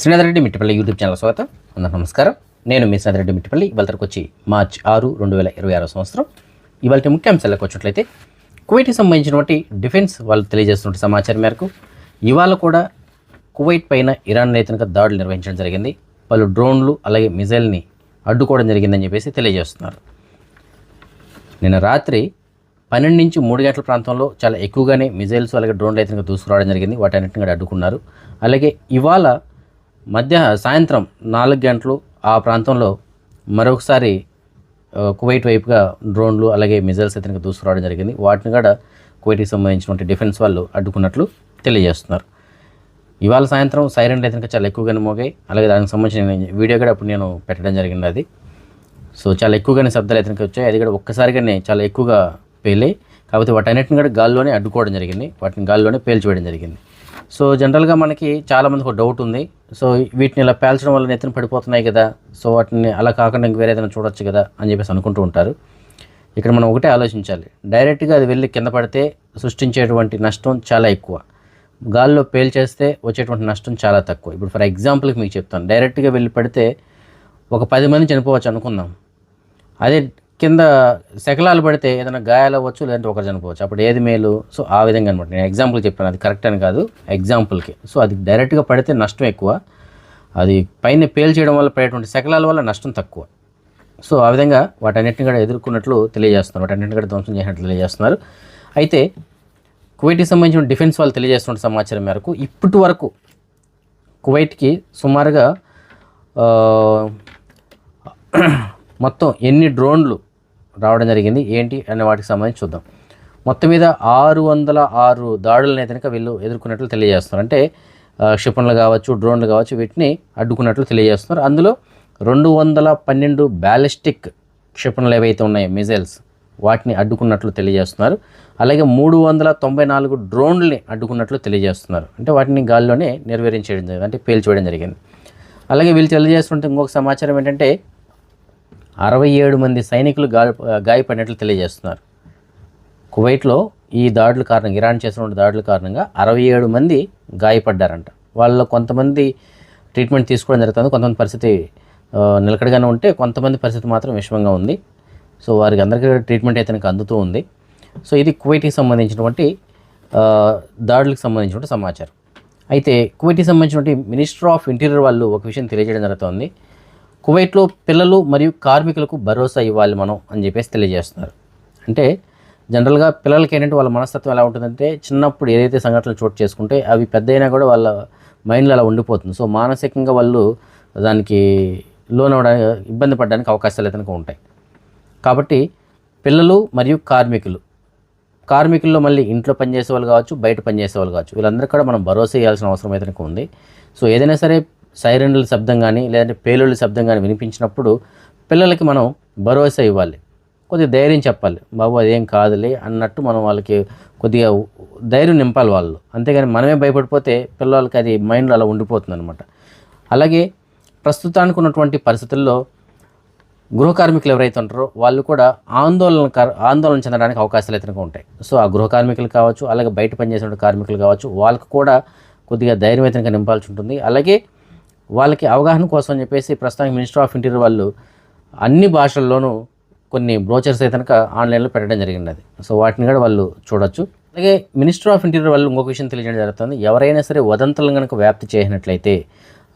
Srinath Reddy Mittipalli YouTube channel స్వాగతం. అందరికీ నమస్కారం. నేను మీ శ్రీనాథ్ రెడ్డి మిట్టిపల్లి. ఇవాళకి వచ్చి మార్చి 6, 2026 సంవత్సరం. ఇవాళ ముఖ్యాంశాలకు వచ్చినట్లయితే కువైట్కి సంబంధించినటువంటి డిఫెన్స్ వాళ్ళు తెలియజేస్తున్న సమాచారం మేరకు ఇవాళ కూడా కువైట్ పైన ఇరాన్ నేతనక దాడులు నిర్వహించడం జరిగింది. పలు డ్రోన్లు అలాగే మిజైల్ని అడ్డుకోవడం జరిగిందని చెప్పేసి తెలియజేస్తున్నారు. నిన్న రాత్రి 12 నుంచి 3 గంటల ప్రాంతంలో చాలా ఎక్కువగానే మిజైల్స్ అలాగే డ్రోన్లు అయితే దూసుకురావడం జరిగింది. వాటన్నిటిని కూడా అడ్డుకున్నారు. అలాగే ఇవాళ సాయంత్రం 4 గంటలు ఆ ప్రాంతంలో మరొకసారి కువైట్ వైపుగా డ్రోన్లు అలాగే మిజైల్స్ అయితే దూసుకురావడం జరిగింది. వాటిని కూడా కువైట్కి సంబంధించినటువంటి డిఫెన్స్ వాళ్ళు అడ్డుకున్నట్లు తెలియజేస్తున్నారు. ఇవాళ సాయంత్రం సైరన్లు అయితే చాలా ఎక్కువగానే మోగాయి. అలాగే దానికి సంబంధించిన వీడియో కూడా అప్పుడు నేను పెట్టడం జరిగింది. అది చాలా ఎక్కువగానే శబ్దాలు అయితే వచ్చాయి. అది కూడా ఒక్కసారిగానే చాలా ఎక్కువగా పేలాయి. కాకపోతే వాటన్నిటిని కూడా గాల్లోనే అడ్డుకోవడం జరిగింది. వాటిని గాల్లోనే పేల్చివేయడం జరిగింది. జనరల్గా మనకి చాలామందికి ఒక డౌట్ ఉంది. వీటిని ఇలా పేల్చడం వల్ల నెత్తిన పడిపోతున్నాయి కదా, వాటిని అలా కాకుండా ఇంక వేరే ఏదైనా చూడొచ్చు కదా అని చెప్పేసి అనుకుంటూ ఉంటారు. ఇక్కడ మనం ఒకటే ఆలోచించాలి. డైరెక్ట్గా అది వెళ్ళి కింద పడితే సృష్టించేటువంటి నష్టం చాలా ఎక్కువ, గాల్లో పేల్చేస్తే వచ్చేటువంటి నష్టం చాలా తక్కువ. ఇప్పుడు ఫర్ ఎగ్జాంపుల్కి మీకు చెప్తాను. డైరెక్ట్గా వెళ్ళి పడితే ఒక 10 మంది చనిపోవచ్చు అనుకుందాం. అదే కింద శకలాలు పడితే ఏదైనా గాయాలు అవ్వచ్చు, లేదంటే ఒకరు చనిపోవచ్చు. అప్పుడు ఏది మేలు? ఆ విధంగా అనమాట. నేను ఎగ్జాంపుల్ చెప్పాను, అది కరెక్ట్ అని కాదు, ఎగ్జాంపుల్కి. అది డైరెక్ట్గా పడితే నష్టం ఎక్కువ, అది పైన పేల్ చేయడం వల్ల పడేటువంటి శకలాల వల్ల నష్టం తక్కువ. ఆ విధంగా వాటన్నిటిని కూడా ఎదుర్కొన్నట్లు తెలియజేస్తున్నారు, వాటన్నింటిని కూడా ధ్వంసం చేసినట్లు తెలియజేస్తున్నారు. అయితే కువైట్కి సంబంధించిన డిఫెన్స్ వాళ్ళు తెలియజేస్తున్న సమాచారం మేరకు ఇప్పటి వరకు కువైట్కి సుమారుగా మొత్తం ఎన్ని డ్రోన్లు రావడం జరిగింది ఏంటి అనే వాటికి సంబంధించి చూద్దాం. మొత్తం మీద 606 దాడులను అయితే వీళ్ళు ఎదుర్కొన్నట్లు తెలియజేస్తున్నారు. అంటే క్షిపణులు కావచ్చు, డ్రోన్లు కావచ్చు, వీటిని అడ్డుకున్నట్లు తెలియజేస్తున్నారు. అందులో 212 బ్యాలిస్టిక్ క్షిపణులు ఏవైతే ఉన్నాయో మిజైల్స్, వాటిని అడ్డుకున్నట్లు తెలియజేస్తున్నారు. అలాగే 394 డ్రోన్లని అడ్డుకున్నట్లు తెలియజేస్తున్నారు. అంటే వాటిని గాల్లోనే నిర్వహించడం జరిగింది, అంటే పేల్చివేయడం జరిగింది. అలాగే వీళ్ళు తెలియజేస్తుంటే ఇంకొక సమాచారం ఏంటంటే 67 మంది సైనికులు గాయపడినట్లు తెలియజేస్తున్నారు. కువైట్లో ఈ దాడుల కారణంగా, ఇరాన్ చేసినటువంటి దాడుల కారణంగా 67 మంది గాయపడ్డారంట. వాళ్ళు కొంతమంది ట్రీట్మెంట్ తీసుకోవడం జరుగుతుంది, కొంతమంది పరిస్థితి నిలకడగానే ఉంటే, కొంతమంది పరిస్థితి మాత్రం విషమంగా ఉంది. వారికి అందరికీ ట్రీట్మెంట్ అయితే అందుతూ ఉంది. ఇది కువైట్కి సంబంధించినటువంటి దాడులకు సంబంధించినటువంటి సమాచారం. అయితే కువైట్కి సంబంధించినటువంటి మినిస్టర్ ఆఫ్ ఇంటీరియర్ వాళ్ళు ఒక విషయం తెలియజేయడం జరుగుతుంది. కువైట్లో పిల్లలు మరియు కార్మికులకు భరోసా ఇవ్వాలి మనం అని చెప్పేసి తెలియజేస్తున్నారు. అంటే జనరల్గా పిల్లలకి ఏంటంటే వాళ్ళ మనస్తత్వం ఎలా ఉంటుందంటే, చిన్నప్పుడు ఏదైతే సంఘటనలు చోటు చేసుకుంటే అవి పెద్ద అయినా కూడా వాళ్ళ మైండ్లో అలా ఉండిపోతుంది. మానసికంగా వాళ్ళు దానికి లోనవడానికి, ఇబ్బంది పడడానికి అవకాశాలు అయితే ఉంటాయి. కాబట్టి పిల్లలు మరియు కార్మికుల్లో మళ్ళీ ఇంట్లో పనిచేసే వాళ్ళు కావచ్చు, బయట పనిచేసే వాళ్ళు కావచ్చు, వీళ్ళందరికీ కూడా మనం భరోసా ఇవ్వాల్సిన అవసరం అయితే ఉంది. ఏదైనా సరే సైరన్ల శబ్దం కానీ లేదంటే పేలుళ్ళ శబ్దం కానీ వినిపించినప్పుడు పిల్లలకి మనం భరోసా ఇవ్వాలి, కొద్దిగా ధైర్యం చెప్పాలి. బాబు అదేం కాదులే అన్నట్టు మనం వాళ్ళకి కొద్దిగా ధైర్యం నింపాలి వాళ్ళు. అంతేగాని మనమే భయపడిపోతే పిల్లలకి అది మైండ్లో అలా ఉండిపోతుంది అనమాట. అలాగే ప్రస్తుతానికి ఉన్నటువంటి పరిస్థితుల్లో గృహ కార్మికులు ఎవరైతే ఉంటారో వాళ్ళు కూడా ఆందోళన చెందడానికి అవకాశాలు అయితే ఉంటాయి. ఆ గృహ కార్మికులు కావచ్చు, అలాగే బయట పనిచేసిన కార్మికులు కావచ్చు, వాళ్ళకు కూడా కొద్దిగా ధైర్యం అయితే నింపాల్సి ఉంటుంది. అలాగే వాళ్ళకి అవగాహన కోసం అని చెప్పేసి ప్రస్తుతానికి మినిస్టర్ ఆఫ్ ఇంటీరియర్ వాళ్ళు అన్ని భాషల్లోనూ కొన్ని బ్రోచర్స్ అయితే ఆన్లైన్లో పెట్టడం జరిగింది. వాటిని కూడా వాళ్ళు చూడొచ్చు. అలాగే మినిస్టర్ ఆఫ్ ఇంటీరియర్ వాళ్ళు ఇంకొక విషయం తెలియజేయడం జరుగుతుంది. ఎవరైనా సరే వదంతులను కనుక వ్యాప్తి చేసినట్లయితే,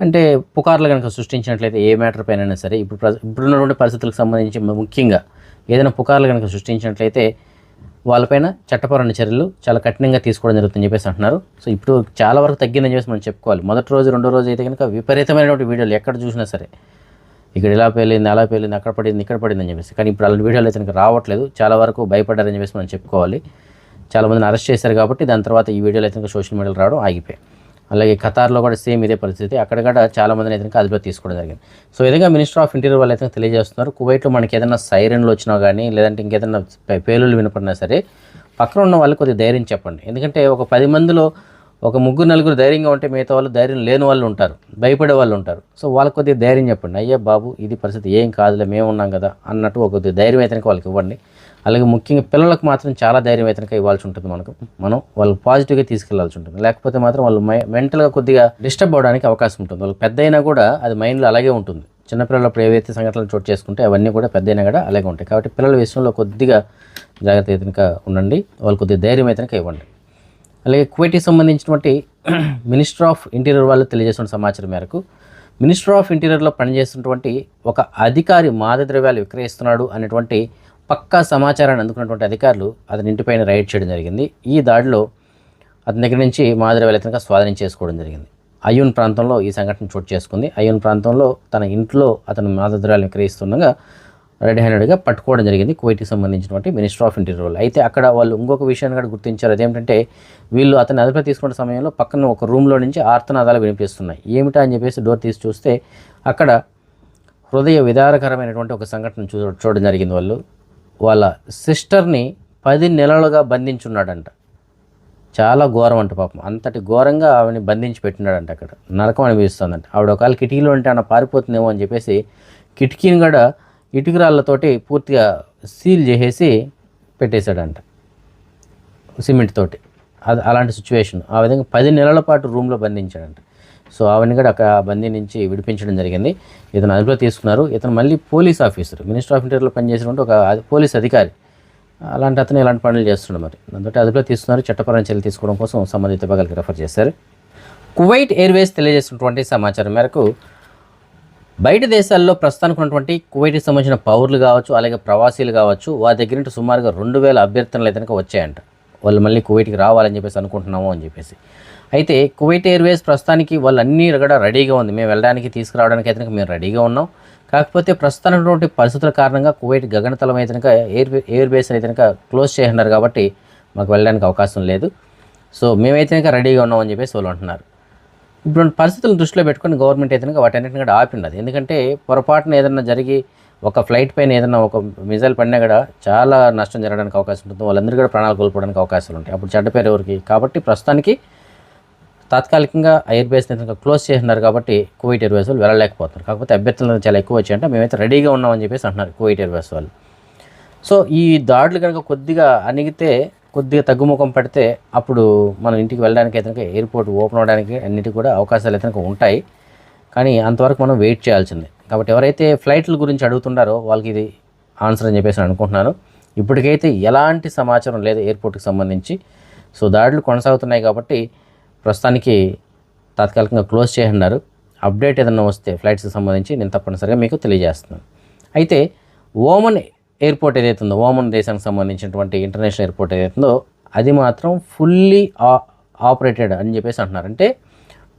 అంటే పుకార్లు కనుక సృష్టించినట్లయితే, ఏ మ్యాటర్ పైన సరే, ఇప్పుడున్నటువంటి పరిస్థితులకు సంబంధించి ముఖ్యంగా ఏదైనా పుకార్లు కనుక సృష్టించినట్లయితే వాళ్ళపైన చట్టపరమైన చర్యలు చాలా కఠినంగా తీసుకోవడం జరుగుతుందని చెప్పేసి అంటున్నారు. ఇప్పుడు చాలా వరకు తగ్గిందని చెప్పేసి మనం చెప్పుకోవాలి. మొదటి రోజు, రెండో రోజు అయితే కనుక విపరీతమైనటువంటి వీడియోలు ఎక్కడ చూసినా సరే, ఇక్కడ ఇలా పేలింది, అలా పేలింది, అక్కడ పడింది, ఇక్కడ పడింది అని చెప్పేసి. కానీ ఇప్పుడు అలాంటి వీడియోలు అయితే కనుక రావట్లేదు. చాలా వరకు భయపడ్డారని చెప్పేసి మనం చెప్పుకోవాలి. చాలామందిని అరెస్ట్ చేశారు కాబట్టి దాని తర్వాత ఈ వీడియోలు అయితే సోషల్ మీడియాలో రావడం ఆగిపోయాయి. అలాగే ఖతార్లో కూడా సేమ్ ఇదే పరిస్థితి. అక్కడ కూడా చాలామందిని అయితే అదుపులో తీసుకోవడం జరిగింది. ఈ విధంగా మినిస్టర్ ఆఫ్ ఇంటీరియర్ వాళ్ళు అయితే తెలియజేస్తున్నారు. కువైట్లో మనకి ఏదైనా సైరన్లు వచ్చినా కానీ, లేదంటే ఇంకేదైనా పేలుళ్ళు వినపడినా సరే, పక్కన ఉన్న వాళ్ళు కొద్దిగా ధైర్యం చెప్పండి. ఎందుకంటే ఒక 10 మందిలో ఒక 3-4 ధైర్యంగా ఉంటే మిగతా వాళ్ళు ధైర్యం లేని వాళ్ళు ఉంటారు, భయపడే వాళ్ళు ఉంటారు. వాళ్ళకి కొద్దిగా ధైర్యం చెప్పండి. అయ్యా బాబు ఇది పరిస్థితి, ఏం కాదులే, మేము ఉన్నాం కదా అన్నట్టు ఒక ధైర్యం అయితే వాళ్ళకి ఇవ్వండి. అలాగే ముఖ్యంగా పిల్లలకు మాత్రం చాలా ధైర్యం అయితే ఇవ్వాల్సి ఉంటుంది మనం వాళ్ళు పాజిటివ్గా తీసుకెళ్లాల్సి ఉంటుంది. లేకపోతే మాత్రం వాళ్ళు మెంటల్గా కొద్దిగా డిస్టర్బ్ అవడానికి అవకాశం ఉంటుంది. వాళ్ళు పెద్ద అయినా కూడా అది మైండ్లో అలాగే ఉంటుంది. చిన్నపిల్లలప్పుడు ఏవైతే సంఘటనలు చోటు చేసుకుంటే అవన్నీ కూడా పెద్ద అయినా కూడా అలాగే ఉంటాయి. కాబట్టి పిల్లల విషయంలో కొద్దిగా జాగ్రత్త అయితే ఉండండి. వాళ్ళు కొద్దిగా ధైర్యం అయితే ఇవ్వండి. అలాగే కువైట్కి సంబంధించినటువంటి మినిస్టర్ ఆఫ్ ఇంటీరియర్ వాళ్ళు తెలియజేసిన సమాచారం మేరకు మినిస్టర్ ఆఫ్ ఇంటీరియర్లో పనిచేస్తున్నటువంటి ఒక అధికారి మాదక ద్రవ్యాలు విక్రయిస్తున్నాడు అనేటువంటి పక్కా సమాచారాన్ని అందుకున్నటువంటి అధికారులు అతని ఇంటిపైన రైడ్ చేయడం జరిగింది. ఈ దాడిలో అతని దగ్గర నుంచి మాదక ద్రవ్యాలు స్వాధీనం చేసుకోవడం జరిగింది. అయ్యూన్ ప్రాంతంలో ఈ సంఘటన చోటు చేసుకుంది. అయ్యూన్ ప్రాంతంలో తన ఇంట్లో అతను మాదక ద్రవ్యాలు విక్రయిస్తుండగా రెడ్ హ్యాండెడ్గా పట్టుకోవడం జరిగింది కువైట్కి సంబంధించినటువంటి మినిస్టర్ ఆఫ్ ఇంటీరియర్ వాళ్ళు. అయితే అక్కడ వాళ్ళు ఇంకొక విషయాన్ని కూడా గుర్తించారు. అదేంటంటే వీళ్ళు అతన్ని అదుపులో తీసుకునే సమయంలో పక్కన ఒక రూమ్లో నుంచి ఆర్తనాదాలు వినిపిస్తున్నాయి. ఏమిటా అని చెప్పేసి డోర్ తీసి చూస్తే అక్కడ హృదయ విదారకరమైనటువంటి ఒక సంఘటన చూడడం జరిగింది. వాళ్ళ సిస్టర్ని 10 నెలలుగా బంధించున్నాడంట. చాలా ఘోరం అంట పాపం. అంతటి ఘోరంగా ఆవిడని బంధించి పెట్టినాడంట. అక్కడ నరకం అనిపిస్తుందంట. ఆవిడ ఒకవేళ కిటికీలో ఉంటే ఆమె పారిపోతుందేమో అని చెప్పేసి కిటికీని కూడా ఇటుకరాళ్ళతోటి పూర్తిగా సీల్ చేసేసి పెట్టేశాడంట, సిమెంట్ తోటి. అలాంటి సిచ్యువేషన్. ఆ విధంగా 10 నెలల పాటు రూమ్లో బంధించాడంట. సో ఆవిడని కూడా అక్కడ బందీ నుంచి విడిపించడం జరిగింది. ఇతను అదుపులో తీసుకున్నారు. ఇతను మళ్ళీ పోలీస్ ఆఫీసర్, మినిస్టర్ ఆఫ్ ఇంటీరియర్లో పనిచేసినటువంటి ఒక పోలీస్ అధికారి. అలాంటి అతను ఇలాంటి పనులు చేస్తున్నాడు. మరి దాంతో అదుపులో తీసుకున్నారు. చట్టపరమైన చర్యలు తీసుకోవడం కోసం సంబంధిత విభాగాలకు రెఫర్ చేశారు. కువైట్ ఎయిర్వేస్ తెలియజేసినటువంటి సమాచారం మేరకు బయట దేశాల్లో ప్రస్తుతానికి ఉన్నటువంటి కువైట్కి సంబంధించిన పౌరులు కావచ్చు, అలాగే ప్రవాసీలు కావచ్చు, వారి దగ్గర నుంచి సుమారుగా 2000 అభ్యర్థనలు అయితే వచ్చాయంట. వాళ్ళు మళ్ళీ కువైట్కి రావాలని చెప్పేసి అనుకుంటున్నాము అని చెప్పేసి. అయితే కువైట్ ఎయిర్వేస్ ప్రస్తుతానికి వాళ్ళన్నీ కూడా రెడీగా ఉంది. మేము వెళ్ళడానికి తీసుకురావడానికి అయితే మేము రెడీగా ఉన్నాం. కాకపోతే ప్రస్తుతానికి పరిస్థితుల కారణంగా కువైట్ గగనతలం అయితే ఎయిర్బేస్ అయితే క్లోజ్ చేస్తున్నారు కాబట్టి మాకు వెళ్ళడానికి అవకాశం లేదు. సో మేమైతే రెడీగా ఉన్నామని చెప్పేసి వాళ్ళు అంటున్నారు. ఇప్పుడు పరిస్థితులను దృష్టిలో పెట్టుకొని గవర్నమెంట్ అయితే వాటన్నిటిని కూడా ఆపిండదు. ఎందుకంటే పొరపాటున ఏదైనా జరిగి ఒక ఫ్లైట్ పైన ఏదైనా ఒక మిజైల్ పడినా కూడా చాలా నష్టం జరగడానికి అవకాశం ఉంటుంది. వాళ్ళందరూ కూడా ప్రాణాలు కోల్పోవడానికి అవకాశాలు ఉంటాయి. అప్పుడు చెడ్డ పేరు ఎవరికి? కాబట్టి ప్రస్తుతానికి తాత్కాలికంగా ఎయిర్బేస్ క్లోజ్ చేస్తున్నారు కాబట్టి కువైట్ ఎయిర్వేస్ వాళ్ళు వెళ్ళలేకపోతున్నారు. కాకపోతే అభ్యర్థులు చాలా ఎక్కువ వచ్చాయంటే మేమైతే రెడీగా ఉన్నామని చెప్పేసి అంటున్నారు కువైట్ ఎయిర్వేస్ వాళ్ళు. సో ఈ దాడులు కనుక కొద్దిగా అణిగితే, కొద్దిగా తగ్గుముఖం పడితే అప్పుడు మనం ఇంటికి వెళ్ళడానికి అయితే ఎయిర్పోర్ట్ ఓపెన్ అవ్వడానికి అన్నిటికీ కూడా అవకాశాలు అయితే ఉంటాయి. కానీ అంతవరకు మనం వెయిట్ చేయాల్సిందే. కాబట్టి ఎవరైతే ఫ్లైట్ల గురించి అడుగుతున్నారో వాళ్ళకి ఇది ఆన్సర్ అని చెప్పేసి అనుకుంటున్నాను. ఇప్పటికైతే ఎలాంటి సమాచారం లేదు ఎయిర్పోర్ట్కి సంబంధించి. సో దాడులు కొనసాగుతున్నాయి కాబట్టి ప్రస్తుతానికి తాత్కాలికంగా క్లోజ్ చేస్తున్నారు. అప్డేట్ ఏదైనా వస్తే ఫ్లైట్స్కి సంబంధించి నేను తప్పనిసరిగా మీకు తెలియజేస్తున్నాను. అయితే ఓమన్ ఎయిర్పోర్ట్ ఏదైతే ఉందో, ఓమన్ దేశానికి సంబంధించినటువంటి ఇంటర్నేషనల్ ఎయిర్పోర్ట్ ఏదైతుందో అది మాత్రం ఫుల్లీ ఆపరేటెడ్ అని చెప్పేసి అంటున్నారు. అంటే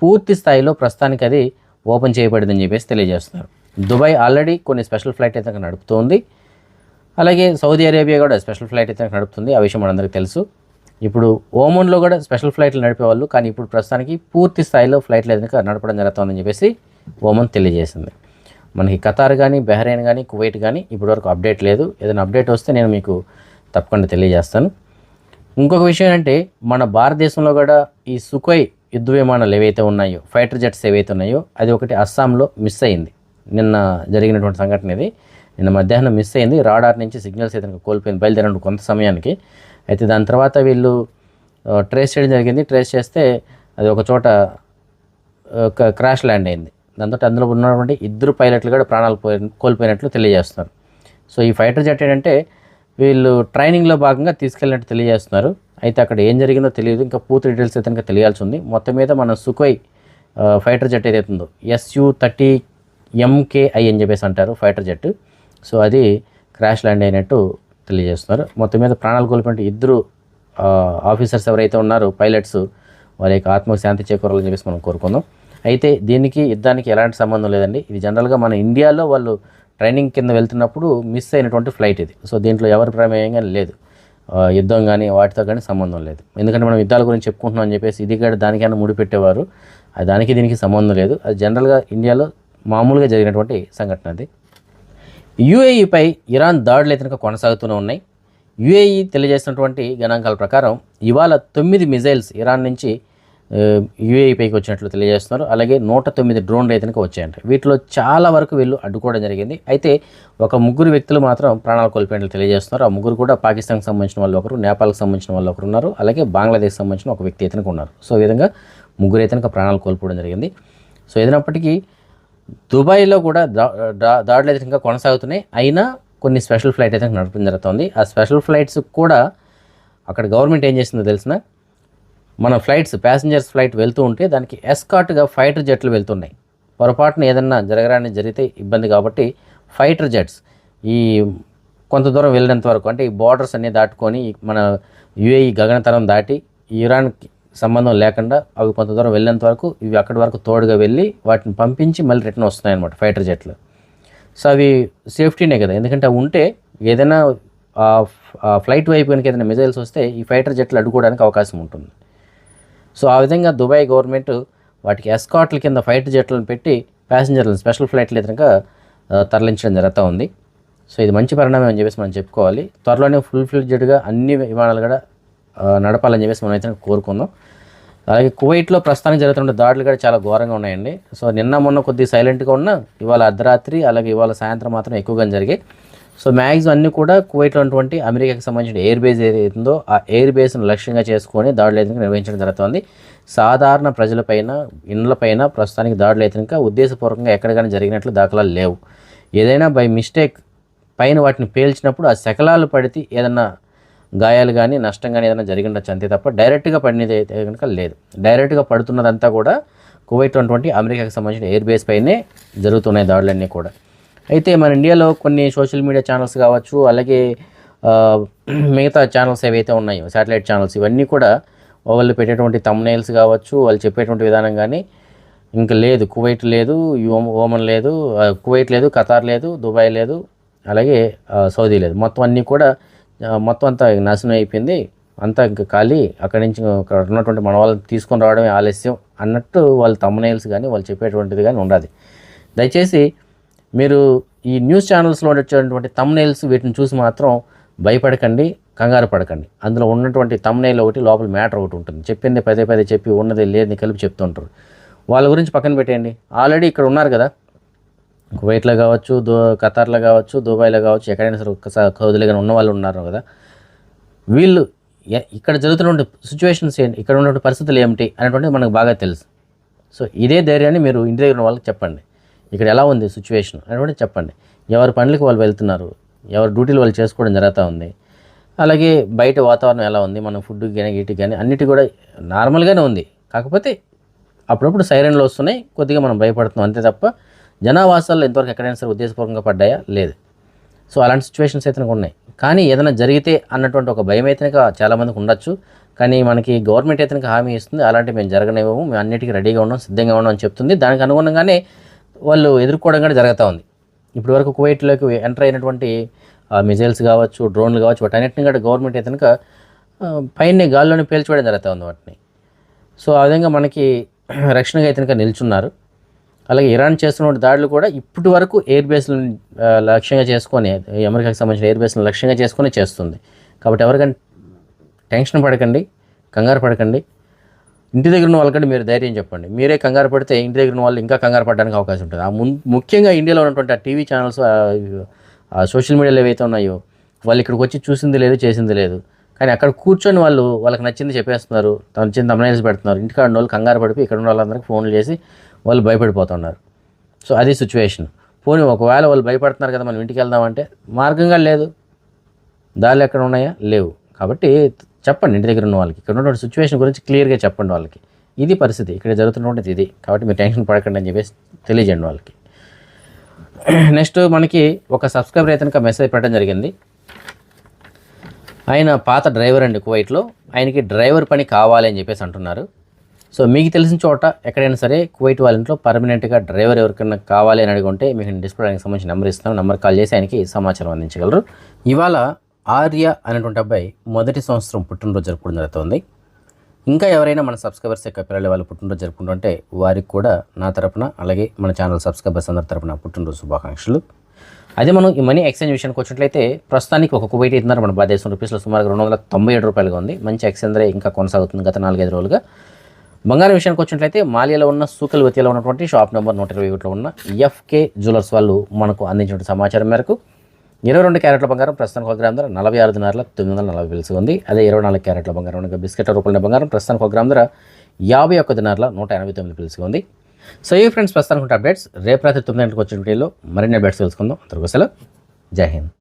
పూర్తి స్థాయిలో ప్రస్తుతానికి అది ఓపెన్ చేయబడిందని చెప్పేసి తెలియజేస్తున్నారు. దుబాయ్ ఆల్రెడీ కొన్ని స్పెషల్ ఫ్లైట్ అయితే నడుపుతోంది. అలాగే సౌదీ అరేబియా కూడా స్పెషల్ ఫ్లైట్ అయితే నడుపుతుంది. ఆ విషయం మనందరికీ తెలుసు. ఇప్పుడు ఓమన్లో కూడా స్పెషల్ ఫ్లైట్లు నడిపేవాళ్ళు, కానీ ఇప్పుడు ప్రస్తుతానికి పూర్తి స్థాయిలో ఫ్లైట్లు ఏదైనా నడపడం జరుగుతుందని చెప్పేసి ఓమన్ తెలియజేసింది. మనకి ఖతార్ కానీ, బహ్రెయిన్ కానీ, కువైట్ కానీ ఇప్పటివరకు అప్డేట్ లేదు. ఏదైనా అప్డేట్ వస్తే నేను మీకు తప్పకుండా తెలియజేస్తాను. ఇంకొక విషయం అంటే మన భారతదేశంలో కూడా ఈ సుఖోయ్ యుద్ధ విమానాలు ఏవైతే ఉన్నాయో, ఫైటర్ జెట్స్ ఏవైతే ఉన్నాయో, అది ఒకటి అస్సాంలో మిస్ అయింది. నిన్న జరిగినటువంటి సంఘటన ఇది. నిన్న మధ్యాహ్నం మిస్ అయింది. రాడార్ నుంచి సిగ్నల్స్ అయితే కోల్పోయింది బయలుదేరిన కొంత సమయానికి. అయితే దాని తర్వాత వీళ్ళు ట్రేస్ చేయడం జరిగింది. ట్రేస్ చేస్తే అది ఒక చోట క్రాష్ ల్యాండ్ అయింది. దాంతో అందులో ఉన్నటువంటి 2 పైలట్లు కూడా ప్రాణాలు కోల్పోయినట్లు తెలియజేస్తున్నారు. సో ఈ ఫైటర్ జెట్ ఏంటంటే వీళ్ళు ట్రైనింగ్లో భాగంగా తీసుకెళ్ళినట్టు తెలియజేస్తున్నారు. అయితే అక్కడ ఏం జరిగిందో తెలియదు. ఇంకా పూర్తి డీటెయిల్స్ అయితే ఇంకా తెలియాల్సి ఉంది. మొత్తం మీద మన సుఖోయ్ ఫైటర్ జెట్ ఏదైతే ఉందో Su-30 MKI అని చెప్పేసి అంటారు ఫైటర్ జెట్. సో అది క్రాష్ ల్యాండ్ అయినట్టు తెలియజేస్తున్నారు. మొత్తం మీద ప్రాణాలు కోల్పోయిన 2 ఆఫీసర్స్ ఎవరైతే ఉన్నారో పైలట్స్, వారి యొక్క ఆత్మకు శాంతి చేకూరాలని చెప్పేసి మనం కోరుకుందాం. అయితే దీనికి యుద్ధానికి ఎలాంటి సంబంధం లేదండి. ఇది జనరల్గా మన ఇండియాలో వాళ్ళు ట్రైనింగ్ కింద వెళ్తున్నప్పుడు మిస్ అయినటువంటి ఫ్లైట్ ఇది. సో దీంట్లో ఎవరి ప్రమేయం కానీ లేదు. యుద్ధం కానీ వాటితో కానీ సంబంధం లేదు. ఎందుకంటే మనం యుద్ధాల గురించి చెప్పుకుంటున్నాం అని చెప్పేసి ఇది కూడా దానికైనా ముడిపెట్టేవారు. అది దానికి దీనికి సంబంధం లేదు. అది జనరల్గా ఇండియాలో మామూలుగా జరిగినటువంటి సంఘటన అది. యూఏఈపై ఇరాన్ దాడులు అయితే కొనసాగుతూనే ఉన్నాయి. యూఏఈ తెలియజేసినటువంటి గణాంకాల ప్రకారం ఇవాళ 9 మిజైల్స్ ఇరాన్ నుంచి యూఏఈ పైకి వచ్చినట్లు తెలియజేస్తున్నారు. అలాగే 109 డ్రోన్లు అయితే వచ్చాయంట. వీటిలో చాలా వరకు వీళ్ళు అడ్డుకోవడం జరిగింది. అయితే ఒక ముగ్గురు వ్యక్తులు మాత్రం ప్రాణాలు కోల్పోయినట్లు తెలియజేస్తున్నారు. ఆ ముగ్గురు కూడా పాకిస్తాన్కి సంబంధించిన వాళ్ళు ఒకరు, నేపాల్కి సంబంధించిన వాళ్ళు ఒకరు ఉన్నారు, అలాగే బంగ్లాదేశ్కి సంబంధించిన ఒక వ్యక్తి అయితే ఉన్నారు. సో ఈ విధంగా ముగ్గురు అయితే ప్రాణాలు కోల్పోవడం జరిగింది. సో ఏదైనప్పటికీ దుబాయ్లో కూడా దాడులు అయితే ఇంకా కొనసాగుతున్నాయి. అయినా కొన్ని స్పెషల్ ఫ్లైట్ అయితే నడపడం జరుగుతుంది. ఆ స్పెషల్ ఫ్లైట్స్ కూడా అక్కడ గవర్నమెంట్ ఏం చేసిందో తెలిసిన, మన ఫ్లైట్స్ ప్యాసింజర్స్ ఫ్లైట్ వెళ్తూ ఉంటే దానికి ఎస్కార్ట్గా ఫైటర్ జెట్లు వెళ్తున్నాయి. పొరపాటున ఏదన్నా జరగరాని జరిగితే ఇబ్బంది కాబట్టి ఫైటర్ జెట్స్ ఈ కొంత దూరం వెళ్ళినంత వరకు, అంటే ఈ బార్డర్స్ అన్నీ దాటుకొని మన యుఏఈ గగనతలం దాటి ఇరాన్కి సంబంధం లేకుండా అవి కొంత దూరం వెళ్ళేంత వరకు ఇవి అక్కడి వరకు తోడుగా వెళ్ళి వాటిని పంపించి మళ్ళీ రిటర్న్ వస్తున్నాయి అన్నమాట ఫైటర్ జెట్లు. సో అవి సేఫ్టీనే కదా, ఎందుకంటే అవి ఉంటే ఏదైనా ఫ్లైట్ వైపు కనుక ఏదైనా మిజైల్స్ వస్తే ఈ ఫైటర్ జెట్లు అడ్డుకోవడానికి అవకాశం ఉంటుంది. సో ఆ విధంగా దుబాయ్ గవర్నమెంట్ వాటికి ఎస్కాట్ల కింద ఫైటర్ జెట్లను పెట్టి ప్యాసింజర్లను స్పెషల్ ఫ్లైట్లు ఎదురుగా తరలించడం జరుగుతూ ఉంది. సో ఇది మంచి పరిణామం అని చెప్పేసి మనం చెప్పుకోవాలి. త్వరలోనే ఫుల్ ఫ్లెడ్జ్డ్గా అన్ని విమానాలు కూడా నడపాలని చెప్పేసి మనం అయితే కోరుకుందాం. అలాగే కువైట్లో ప్రస్తుతానికి జరుగుతున్న దాడులు కూడా చాలా ఘోరంగా ఉన్నాయండి. సో నిన్న మొన్న కొద్దిగా సైలెంట్గా ఉన్నా ఇవాళ అర్ధరాత్రి అలాగే ఇవాళ సాయంత్రం మాత్రం ఎక్కువగా జరిగాయి. సో మ్యాక్సిమం అన్నీ కూడా కువైట్లో ఉన్నటువంటి అమెరికాకి సంబంధించిన ఎయిర్ బేస్ ఏదైతుందో ఆ ఎయిర్ బేస్ను లక్ష్యంగా చేసుకొని దాడులు అయితే నిర్వహించడం జరుగుతుంది. సాధారణ ప్రజలపైన, ఇండ్లపైన ప్రస్తుతానికి దాడులు అయితే ఉద్దేశపూర్వకంగా ఎక్కడికైనా జరిగినట్లు దాఖలాలు లేవు. ఏదైనా బై మిస్టేక్ పైన వాటిని పేల్చినప్పుడు ఆ శకలాలు పడితే ఏదన్నా గాయాలు కానీ నష్టం కానీ ఏదైనా జరిగిండొచ్చు అంతే తప్ప డైరెక్ట్గా పడినది అయితే కనుక లేదు. డైరెక్ట్గా పడుతున్నదంతా కూడా కువైట్లో ఉన్నటువంటి అమెరికాకి సంబంధించిన ఎయిర్ బేస్ పైనే జరుగుతున్నాయి దాడులన్నీ కూడా. అయితే మన ఇండియాలో కొన్ని సోషల్ మీడియా ఛానల్స్ కావచ్చు, అలాగే మిగతా ఛానల్స్ ఏవైతే ఉన్నాయో శాటిలైట్ ఛానల్స్, ఇవన్నీ కూడా వాళ్ళు పెట్టేటువంటి థంబ్నెయిల్స్ కావచ్చు, వాళ్ళు చెప్పేటువంటి విధానం కానీ ఇంకా లేదు, కువైట్ లేదు, ఓమన్ లేదు, కువైట్ లేదు, ఖతార్ లేదు, దుబాయ్ లేదు, అలాగే సౌదీ లేదు, మొత్తం అన్నీ కూడా మొత్తం అంతా నాశనం అయిపోయింది, అంతా ఇంకా ఖాళీ, అక్కడి నుంచి అక్కడ ఉన్నటువంటి మన వాళ్ళని తీసుకొని రావడమే ఆలస్యం అన్నట్టు వాళ్ళు థంబ్నెయిల్స్ కానీ వాళ్ళు చెప్పేటువంటిది కానీ ఉండాలి. దయచేసి మీరు ఈ న్యూస్ ఛానల్స్లో వచ్చేటువంటి థంబ్నెయిల్స్ వీటిని చూసి మాత్రం భయపడకండి, కంగారు పడకండి. అందులో ఉన్నటువంటి థంబ్నెయిల్ ఒకటి, లోపల మ్యాటర్ ఒకటి ఉంటుంది. చెప్పింది పదే పదే చెప్పి ఉన్నది లేదని కలిపి చెప్తుంటారు. వాళ్ళ గురించి పక్కన పెట్టేయండి. ఆల్రెడీ ఇక్కడ ఉన్నారు కదా, కువైట్లో కావచ్చు, ఖతార్లో కావచ్చు, దుబాయ్లో కావచ్చు, ఎక్కడైనా సరే కౌదులుగా ఉన్న వాళ్ళు ఉన్నారు కదా, వీళ్ళు ఇక్కడ జరుగుతున్న సిచ్యువేషన్స్ ఏంటి, ఇక్కడ ఉన్నటువంటి పరిస్థితులు ఏమిటి అనేటువంటిది మనకు బాగా తెలుసు. సో ఇదే ధైర్యాన్ని మీరు ఇంటి దగ్గర ఉన్న వాళ్ళకి చెప్పండి. ఇక్కడ ఎలా ఉంది సిచ్యువేషన్ అనేటువంటిది చెప్పండి. ఎవరి పనులకి వాళ్ళు వెళ్తున్నారు, ఎవరి డ్యూటీలు వాళ్ళు చేసుకోవడం జరుగుతూ ఉంది, అలాగే బయట వాతావరణం ఎలా ఉంది, మన ఫుడ్ కానీ వీటికి కానీ అన్నిటి కూడా నార్మల్గానే ఉంది. కాకపోతే అప్పుడప్పుడు సైరన్లు వస్తున్నాయి, కొద్దిగా మనం భయపడుతున్నాం అంతే తప్ప జనావాసాల్లో ఎంతవరకు ఎక్కడైనా సరే ఉద్దేశపూర్వకంగా పడ్డాయా లేదు. సో అలాంటి సిచ్యువేషన్స్ అయితే ఉన్నాయి. కానీ ఏదైనా జరిగితే అన్నటువంటి ఒక భయం అయితే చాలామందికి ఉండొచ్చు. కానీ మనకి గవర్నమెంట్ అయితే హామీ ఇస్తుంది, అలాంటివి మేము జరగనివ్వము, మేము అన్నిటికీ రెడీగా ఉన్నాం, సిద్ధంగా ఉన్నాం అని చెప్తుంది. దానికి అనుగుణంగానే వాళ్ళు ఎదుర్కోవడం కూడా జరుగుతూ ఉంది. ఇప్పటి వరకు కువైట్లోకి ఎంటర్ అయినటువంటి మిజైల్స్ కావచ్చు, డ్రోన్లు కావచ్చు, వాటన్నిటిని కూడా గవర్నమెంట్ అయితే పైన గాల్లోనే పేల్చివేయడం జరుగుతూ ఉంది వాటిని. సో ఆ విధంగా మనకి రక్షణగా అయితే నిల్చున్నారు. అలాగే ఇరాన్ చేస్తున్న దాడులు కూడా ఇప్పటి వరకు ఎయిర్ బేస్లను లక్ష్యంగా చేసుకొని, అమెరికాకి సంబంధించిన ఎయిర్ బేస్లను లక్ష్యంగా చేసుకొని చేస్తుంది. కాబట్టి ఎవరికైనా టెన్షన్ పడకండి, కంగారు పడకండి. ఇంటి దగ్గర ఉన్న వాళ్ళకంటే మీరు ధైర్యం చెప్పండి. మీరే కంగారు పడితే ఇంటి దగ్గర ఉన్న వాళ్ళు ఇంకా కంగారు పడడానికి అవకాశం ఉంటుంది. ముఖ్యంగా ఇండియాలో ఉన్నటువంటి ఆ టీవీ ఛానల్స్, ఆ సోషల్ మీడియాలో ఏవైతే ఉన్నాయో వాళ్ళు ఇక్కడికి వచ్చి చూసింది లేదు, చేసింది లేదు. కానీ అక్కడ కూర్చొని వాళ్ళకి నచ్చింది చెప్పేస్తున్నారు, నచ్చింది థంబ్నెయిల్స్ పెడుతున్నారు. ఇంటికాడ ఉన్న వాళ్ళు కంగారు పడిపోయి ఇక్కడ ఉన్న వాళ్ళందరికీ ఫోన్లు చేసి వాళ్ళు భయపడిపోతున్నారు. సో అది సిచ్యువేషన్. పోనీ ఒకవేళ వాళ్ళు భయపడుతున్నారు కదా, మనం ఇంటికి వెళ్దామంటే మార్గంగా లేదు, దారులు ఎక్కడ ఉన్నాయా లేవు. కాబట్టి చెప్పండి ఇంటి దగ్గర ఉన్న వాళ్ళకి, ఇక్కడ ఉన్నటువంటి సిచ్యువేషన్ గురించి క్లియర్గా చెప్పండి వాళ్ళకి. ఇది పరిస్థితి, ఇక్కడ జరుగుతున్నటువంటిది ఇది. కాబట్టి మీరు టెన్షన్ పడకండి అని చెప్పేసి తెలియజేయండి వాళ్ళకి. నెక్స్ట్ మనకి ఒక సబ్స్క్రైబర్ అయితే మెసేజ్ పెట్టడం జరిగింది. ఆయన పాత డ్రైవర్ అండి కువైట్లో, ఆయనకి డ్రైవర్ పని కావాలి అని చెప్పేసి అంటున్నారు. సో మీకు తెలిసిన చోట ఎక్కడైనా సరే కువైట్ వాళ్ళ ఇంట్లో పర్మనెంట్గా డ్రైవర్ ఎవరికైనా కావాలి అని అడుగుంటే మీకు డిస్ప్లేకి సంబంధించిన నెంబర్ ఇస్తాను, నెంబర్ కాల్ చేసి ఆయనకి సమాచారం అందించగలరు. ఇవాళ ఆర్య అనేటువంటి అబ్బాయి మొదటి సంవత్సరం పుట్టినరోజు జరుపుకోవడం జరుగుతుంది. ఇంకా ఎవరైనా మన సబ్స్క్రైబర్స్ యొక్క పిల్లలు వాళ్ళు పుట్టినరోజు జరుపుకుంటుంటే వారికి కూడా నా తరపున, అలాగే మన ఛానల్ సబ్స్క్రైబర్స్ అందరి తరపున పుట్టినరోజు శుభాకాంక్షలు. అదే మనం ఈ మనీ ఎక్స్చేంజ్ విషయానికి వచ్చినట్లయితే ప్రస్తుతానికి ఒక కువైట్ అవుతున్నారు మన భారతదేశం రూపీస్లో సుమారుగా 297 రూపాయలుగా ఉంది. మంచి ఎక్స్చేంజ్ రే ఇంకా కొనసాగుతుంది గత 4-5 రోజులుగా. బంగారం విషయానికి వచ్చినట్లయితే మాలియాలో ఉన్న సూకల్ వతియాలో ఉన్నటువంటి షాప్ నెంబర్ 121లో ఉన్న ఎఫ్కే జ్యువెలర్స్ వాళ్ళు మనకు అందించిన సమాచారం మేరకు 22 క్యారెట్ల బంగారం ప్రస్తుతానికి 1 గ్రామ్ ధర 46 దినార్ల 940 పిలుసు ఉంది. అదే 24 క్యారెట్ల బంగారం అనగా బిస్కెట్ల రూపంలో బంగారం ప్రస్తుతానికి 1 గ్రామ్ ధర 51 దినార్ల 189 పిలుసు ఉంది. సో ఈ ఫ్రెండ్స్ ప్రస్తుతానికి అప్డేట్స్ రేపు రాత్రి 9 గంటలకు వచ్చిన వీడియోలో మరిన్ని అప్డేట్స్ తెలుసుకుందాం. అంతవరకు సెలవు. జై హింద్.